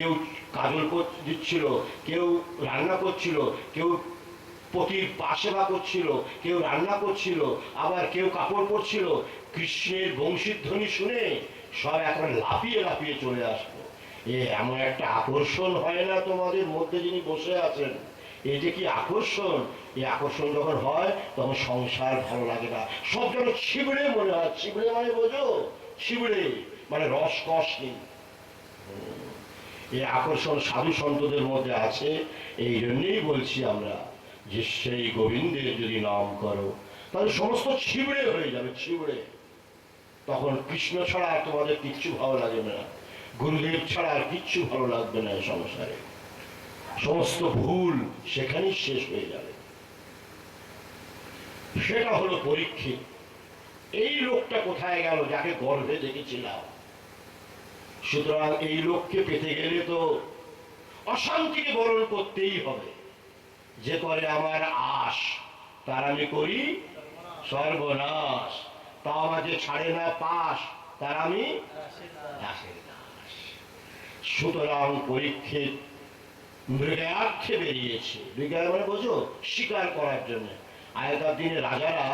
কেউ কাজল দিচ্ছিল, কেউ রান্না করছিল, কেউ পতির সেবা করছিল, কেউ রান্না করছিল, আবার কেউ কাপড় পরছিল। কৃষ্ণের বংশীধ্বনি শুনে সব এখন লাফিয়ে লাফিয়ে চলে আসলো। এমন একটা আকর্ষণ হয় না তোমাদের মধ্যে যিনি বসে আছেন? এই যে কি আকর্ষণ! এই আকর্ষণ যখন হয় তখন সংসার ভালো লাগে না, সব যেন ছিবড়ে মনে হয়। ছিবড়ে মানে বোঝো? ছিবড়ে মানে রসকস নেই। এই আকর্ষণ সাধু সন্তদের মধ্যে আছে। এই জন্যই বলছি আমরা যে সেই গোবিন্দের যদি নাম করো তাহলে সমস্ত ছিবড়ে হয়ে যাবে, ছিবড়ে। তখন কৃষ্ণ ছাড়া আর তোমাদের কিচ্ছু ভালো লাগবে না, গুরুদেব ছাড়া আর কিচ্ছু ভালো লাগবে না। এই সংসারে সমস্ত ভুল সেখানেই শেষ হয়ে যাবে। সেটা হলো পরীক্ষিত। এই লোকটা কোথায় গেল যাকে গর্ভে দেখেছিলাম? সুতরাং এই লোককে পেতে গেলে তো অশান্তিকে বরণ করতেই হবে। যে করে আমার আশ তার আমি করি সর্বনাশ, তা আমাকে ছাড়ে না পাশ তার আমি দাসের দাস। সুতরাং পরীক্ষিত মৃগার্থে বেরিয়েছে। মৃগা মানে বোঝো? শিকার করার জন্য। আগেকার দিনে রাজারা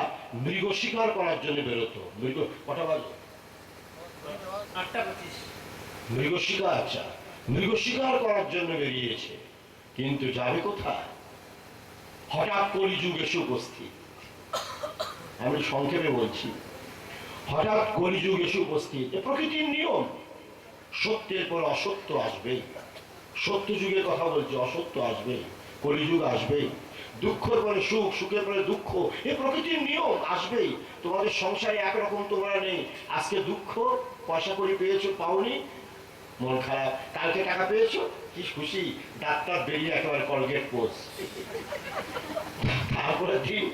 মৃগ শিকার করার জন্য বেরোতো। মৃগ কটা বাজে? 8:25। মৃগ শিকার, আচ্ছা, মৃগ শিকার করার জন্য বেরিয়েছে। কিন্তু যাবে কোথায়? হঠাৎ কলিযুগ এসে উপস্থিত। আমি সংক্ষেপে বলছি, হঠাৎ কলিযুগ এসে উপস্থিত। প্রকৃতির নিয়ম, সত্যের পর অসত্য আসবেই। সত্য যুগের কথা বলছি, অসত্য আসবেই, কলিযুগ আসবেই। দুঃখের পরে সুখ, সুখের পরে দুঃখ, এ প্রকৃতির নিয়ম আসবেই। তোমাদের সংসারে একরকম তোমরা নেই। আজকে দুঃখ, পয়সা করি পেয়েছো, পাওনি, মন খারাপ। কালকে টাকা পেয়েছো, কি খুশি, ডাক্তার বেরিয়ে একেবারে কলগেট পোস্ট। তারপরে দিন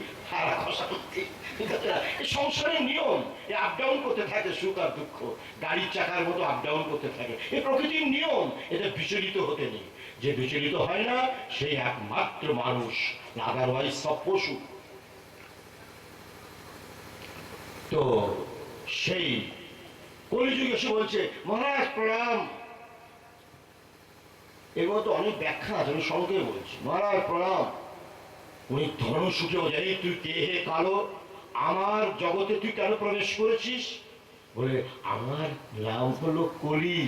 সংসারের নিয়ম, এ আপ ডাউন করতে থাকে, সুখ আর দুঃখ গাড়ির চাকার মতো আপ ডাউন করতে থাকে। এ প্রকৃতির নিয়ম, এটা বিচলিত হতে নেই। যে বিচলিত হয় না সেই একমাত্র মানুষ, আদারওয়াইজ সব পশু। তো সেই কলিযুগ এসে বলছে, মহারাজ প্রণাম। এর মতো অনেক ব্যাখ্যা আছে, আমি সংক্ষেপে বলছি। মহারাজ প্রণাম। উনি ধর্মসূচে বোঝাই, তুই কে হে কালো, আমার জগতে তুই কেন প্রবেশ করেছিস? বলে আমার নাম হলো কলি।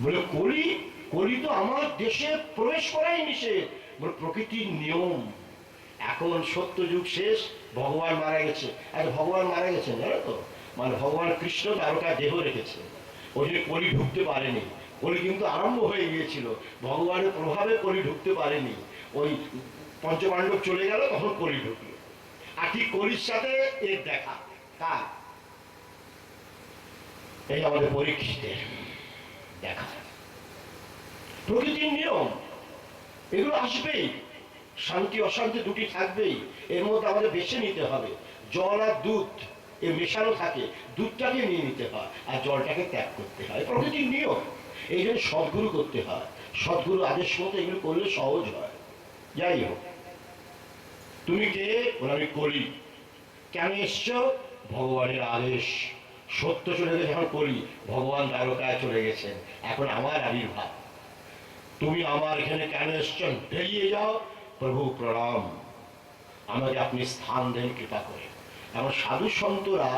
বলে কলি? কলি তো আমার দেশে প্রবেশ করাই নিষেধ। বলে প্রকৃতির নিয়ম। এখন সত্য যুগ শেষ, ভগবান মারা গেছে। আরে ভগবান মারা গেছেন জানো তো? মানে ভগবান কৃষ্ণ দ্বারকায় দেহ রেখেছে, ওই যে কলি ঢুকতে পারেনি। কলি কিন্তু আরম্ভ হয়ে গিয়েছিল, ভগবানের প্রভাবে কলি ঢুকতে পারেনি। ওই পঞ্চপাণ্ডব চলে গেল, তখন কলি ঢুকলো। আর ঠিক কলির সাথে এর দেখা। কার? এই আমাদের পরীক্ষিতের দেখা। প্রকৃতির নিয়ম, এগুলো আসবেই। শান্তি অশান্তি দুটি থাকবেই। এর মধ্যে আমাদের বেছে নিতে হবে। জল আর দুধ এ মেশানো থাকে, দুধটাকে নিয়ে নিতে হয় আর জলটাকে ত্যাগ করতে হয়। প্রকৃতির নিয়ম। এই জন্য সদ্গুরু করতে হয়। সদ্গুরু আদেশ মতো এগুলো করলে সহজ হয়। যাই হোক, তুমি কে? বলে আমি কলি। কেন এসছো? ভগবানের আদেশ। সত্য চলে গেছে, এখন কলি, ভগবান দ্বারকায় চলে গেছেন, এখন আমার আবির্ভাব। তুমি আমার এখানে কেন এসছেন? বেরিয়ে যাও। প্রভু প্রণাম, আমাকে আপনি স্থান দেন কৃপা করে। এমন সাধু সন্তরা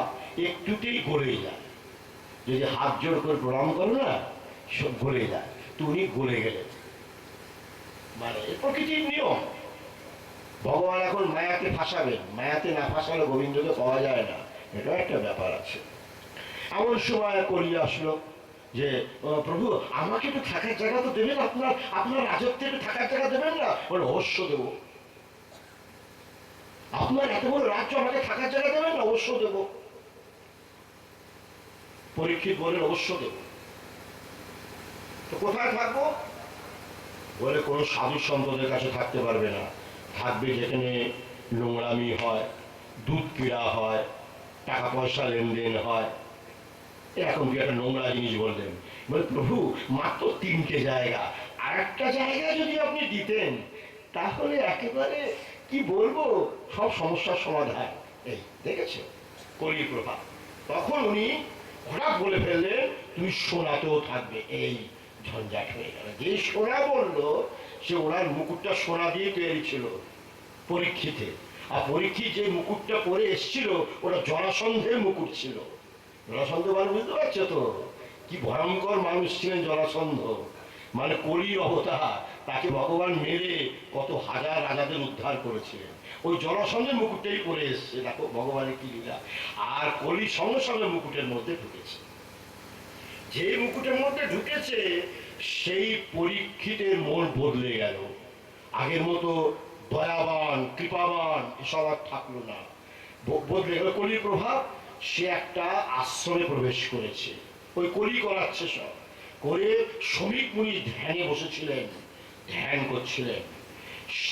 একটুতেই গলে যায়। যদি হাত জোর করে প্রণাম করো না, সব গলে যায়। তো উনি গলে গেলেন। মানে প্রকৃতির নিয়ম। ভগবান এখন মায়াকে ফাঁসাবেন, মায়াতে না ফাঁসালে গোবিন্দকে পাওয়া যায় না, এটা একটা ব্যাপার আছে। এমন সময় কলি আসলো যে প্রভু আমাকে একটু থাকার জায়গা তো দেবেন, আপনার আপনার রাজত্বে একটু থাকার জায়গা দেবেন না? বলে অবশ্য দেব। আপনার এত বড় রাজ্য, আমাকে থাকার জায়গা দেবেন না? অবশ্য দেব। পরীক্ষিত বলেন অবশ্য দেব। তো কোথায় থাকবো? বলে কোন সাধু সন্তদের কাছে থাকতে পারবে না, থাকবে যেখানে নোংরামি হয়, দুধ পীড়া হয়, টাকা পয়সা লেনদেন হয়। এরকম কি একটা নোংরা জিনিস বললেন। বলে প্রভু মাত্র 3টে জায়গা, আর একটা জায়গা যদি আপনি দিতেন তাহলে একেবারে কি বলবো, সব সমস্যার সমাধান। এই দেখেছো কলির প্রভাব। তখন উনি হঠাৎ বলে ফেললেন, তুমি সোনাতেও থাকবে। এই ঝঞ্ঝাট হয়ে গেল। যে সোনা বললো সে ওনার মুকুটটা সোনা দিয়ে তৈরি ছিল পরীক্ষিতে, আর পরীক্ষিত যে মুকুটটা পরে এসেছিল ওটা জরাসন্ধের মুকুট ছিল। জরাসন্ধ মানে বুঝতে পারছো তো কি ভয়ঙ্কর মানুষ ছিলেন জরাসন্ধ, মানে কলির অবতার। তাকে ভগবান মেরে কত হাজার রাজাদের উদ্ধার করেছিলেন। ওই জরাসন্ধের মুকুটটাই পরে এসছে, দেখো ভগবানের কি লীলা। আর কলি সঙ্গে সঙ্গে মুকুটের মধ্যে ঢুকেছে। যে মুকুটের মধ্যে ঢুকেছে সেই পরীক্ষিতের মন বদলে গেল। আগের মতো দয়াবান কৃপাবান এসব আর থাকলো না, বদলে গেল কলির প্রভাব। সে একটা আশ্রমে প্রবেশ করেছে, ওই কলি করাচ্ছে সব করে। শ্রমিক মুনি ধ্যানে বসেছিলেন, ধ্যান করছিলেন।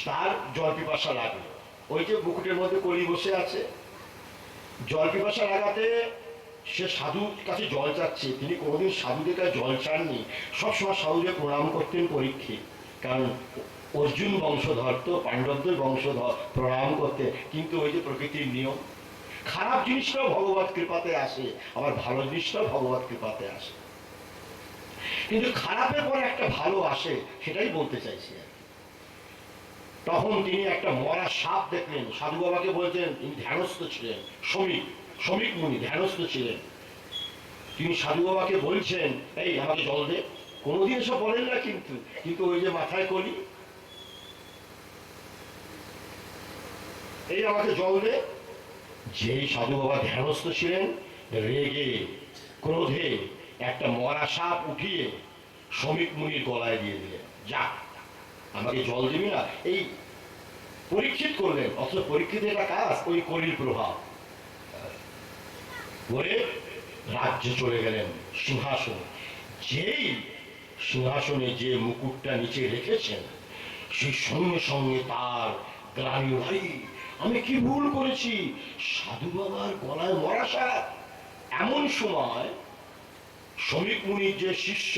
তার জল পিপাসা লাগলো। ওই যে মুকুটের মধ্যে কলি বসে আছে, জল পিপাসা লাগাতে সে সাধুর কাছে জল চাচ্ছে। তিনি কোনোদিন সাধুদের কাছে জল চাননি, সবসময় সাধুদের প্রণাম করতেন পরীক্ষিত, কারণ অর্জুন বংশধর তো, পাণ্ডবদের বংশধর, প্রণাম করতে। কিন্তু ওই যে প্রকৃতির নিয়ম, খারাপ জিনিসটাও ভগবত কৃপাতে আসে, আবার ভালো জিনিসটাও ভগবত কৃপাতে আসে। কিন্তু খারাপের পরে একটা ভালো আসে, সেটাই বলতে চাইছি আর কি। তখন তিনি একটা মরা সাপ দেখলেন। সাধু বাবাকে বলছেন, তিনি ধ্যানস্থ ছিলেন, শ্রমিক মুনি ধ্যানস্থ ছিলেন। তিনি সাধু বাবাকে বলছেন, এই আমাকে জল দে। কোনোদিন এসব বলেন না, কিন্তু কিন্তু ওই যে মাথায় কলি, এই আমাকে জল দে। যেই সাধু বাবা ধ্যানস্থ ছিলেন, রেগে ক্রোধে একটা মরা সাপ উঠিয়ে শ্রমিক মুনির গলায় দিয়ে দিলেন, যা আমাকে জল দিবি না। এই পরীক্ষিত করলেন, অথচ পরীক্ষিত একটা কাজ, ওই কলির প্রভাব করে রাজ্যে চলে গেলেন সিংহাসনে। যেই সিংহাসনে যে মুকুটটা নিচে রেখেছেন, সেই সঙ্গে সঙ্গে তার গ্লানি, ভাই আমি কি ভুল করেছি, সাধু বাবার গলায় মরা সাপ। এমন সময় শ্রমিক মুনির যে শিষ্য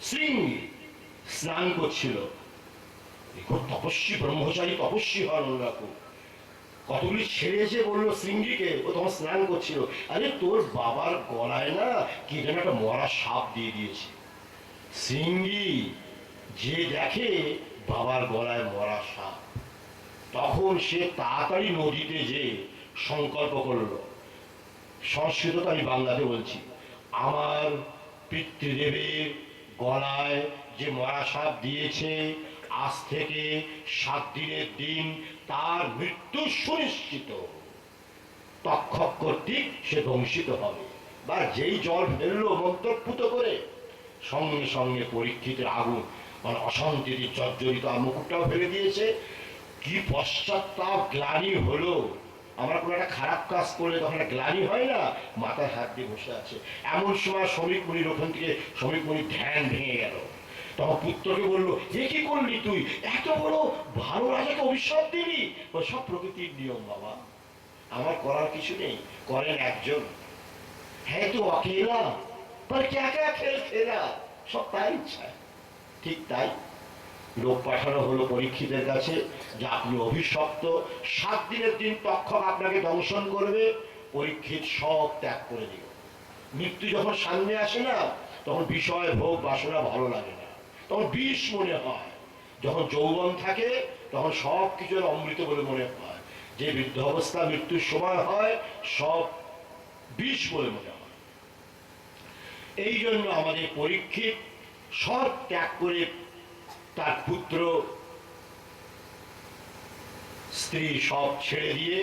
শৃঙ্গি স্নান করছিল। তপস্বী ব্রহ্মচারী তপস্বী হন রাখো, কতগুলি ছেড়ে এসে বললো শৃঙ্গিকে, ও তখন স্নান করছিল, আরে তোর বাবার গলায় না কি যেন একটা মরা সাপ দিয়ে দিয়েছে। শৃঙ্গি যে দেখে বাবার গলায় মরা সাপ, তখন সে তাড়াতাড়ি নদীতে যে সংকল্প করলো, সংস্কৃত তো আমি বাংলাতে বলছি, আমার পিতৃদেবের গলায় যে মরা সাপ দিয়েছে, আজ থেকে 7 দিনের দিন তার মৃত্যু সুনিশ্চিত, তক্ষক কর্তৃক সে ধ্বংসিত হবে। বা যেই জল ফেললো মন্ত্রপুত করে, সঙ্গে সঙ্গে পরীক্ষিতের আগুন, মানে অশান্তির জর্জরিত মুকুটটাও ফেলে দিয়েছে। কি পশ্চাৎতাপ গ্লানি হলো। আমরা কোনো একটা খারাপ কাজ করলে তখন একটা গ্লানি হয় না, মাথায় হাত দিয়ে বসে আছে। এমন সময় শ্রমিক মুনির ওখান থেকে শ্রমিক মুনির ধ্যান ভেঙে গেল। তখন পুত্রকে বললো, এ কি করলি তুই, এত বড় ভালো রাজাকে অভিশাপ দিবি? সব প্রকৃতির নিয়ম বাবা, আমার করার কিছু নেই, করেন একজন। হ্যাঁ তো অকেলা পর ক্যা ক্যা খেল খেলা, সব তার ইচ্ছা। ঠিক তাই লোক পাঠানো হলো পরীক্ষিতের কাছে, যে আপনি অভিশপ্ত, 7 দিনের দিন তক্ষক আপনাকে দংশন করবে। পরীক্ষিত সব ত্যাগ করে দিল। মৃত্যু যখন সামনে আসে না, তখন বিষয় ভোগ বাসনা ভালো লাগে না, তখন বিষ মনে হয়। যখন যৌবন থাকে তখন সব কিছু অমৃত বলে মনে হয়। যে বৃদ্ধ অবস্থা মৃত্যুর সময় হয়, সব বিষ বলে মনে হয়। এই জন্য আমাদের পরীক্ষিত সব ত্যাগ করে তার পুত্র স্ত্রী সব ছেড়ে দিয়ে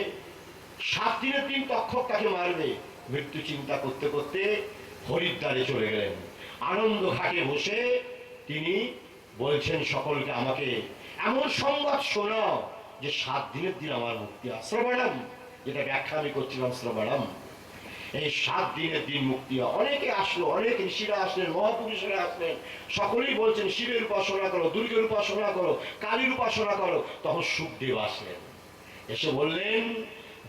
7 দিনের দিন তক্ষক তাকে মারবে, মৃত্যু চিন্তা করতে করতে হরিদ্বারে চলে গেলেন। আনন্দ ঘাটে বসে তিনি বলছেন সকলকে, আমাকে এমন সংবাদ শোনাও যে 7 দিনের দিন আমার মুক্তি। শ্রবণম, যেটা ব্যাখ্যা আমি করছিলাম, শ্রবণম, এই 7 দিনের দিন মুক্তি। অনেকে আসলো, অনেক ঋষিরা আসলেন, মহাপুরুষরা আসলেন, সকলেই বলছেন শিবের উপাসনা করো, দুর্গের উপাসনা করো, কালীর উপাসনা করো। তখন সুখদেব আসলেন, এসে বললেন,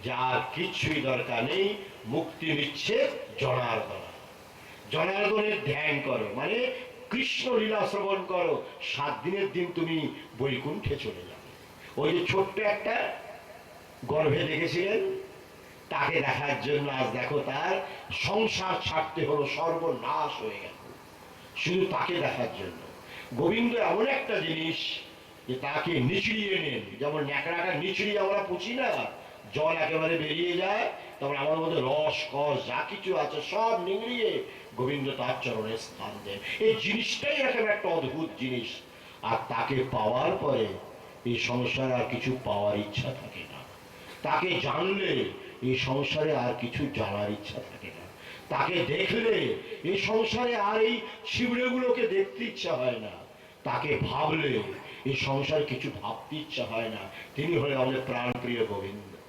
যার কিছুই দরকার নেই, মুক্তি নিচ্ছে জনার্দন, জনার্দনের ধ্যান করো, মানে কৃষ্ণ লীলা শ্রবণ করো, 7 দিনের দিন তুমি বৈকুণ্ঠে চলে যাবে। ওই যে ছোট্ট একটা গর্ভে দেখেছিলেন, তাকে দেখার জন্য আজ দেখো তার সংসার ছাড়তে হলো, সর্বনাশ হয়ে গেল। শুধু তাকে দেখার জন্য। গোবিন্দ এমন একটা জিনিস যে তাকে নিচড়িয়ে নেন, যেমন ন্যাকড়াটা নিচড়িয়ে আমরা পুছি না, জল একেবারে বেরিয়ে যায়, তখন আমার মধ্যে রস কস যা কিছু আছে সব নিংড়িয়ে গোবিন্দ তার চরণে স্থান দেন। এই জিনিসটাই একেবারে একটা অদ্ভুত জিনিস। আর তাকে পাওয়ার পরে এই সংসারে আর কিছু পাওয়ার ইচ্ছা থাকে না। তাকে জানলে এই সংসারে আর কিছু জানার ইচ্ছা থাকে না। তাকে দেখলে এই সংসারে আর এই শিবড়েগুলোকে দেখতে ইচ্ছা হয় না। তাকে ভাবলে এই সংসারে কিছু ভাবতে ইচ্ছা হয় না। তিনি হলেন আমাদের প্রাণপ্রিয় গোবিন্দ।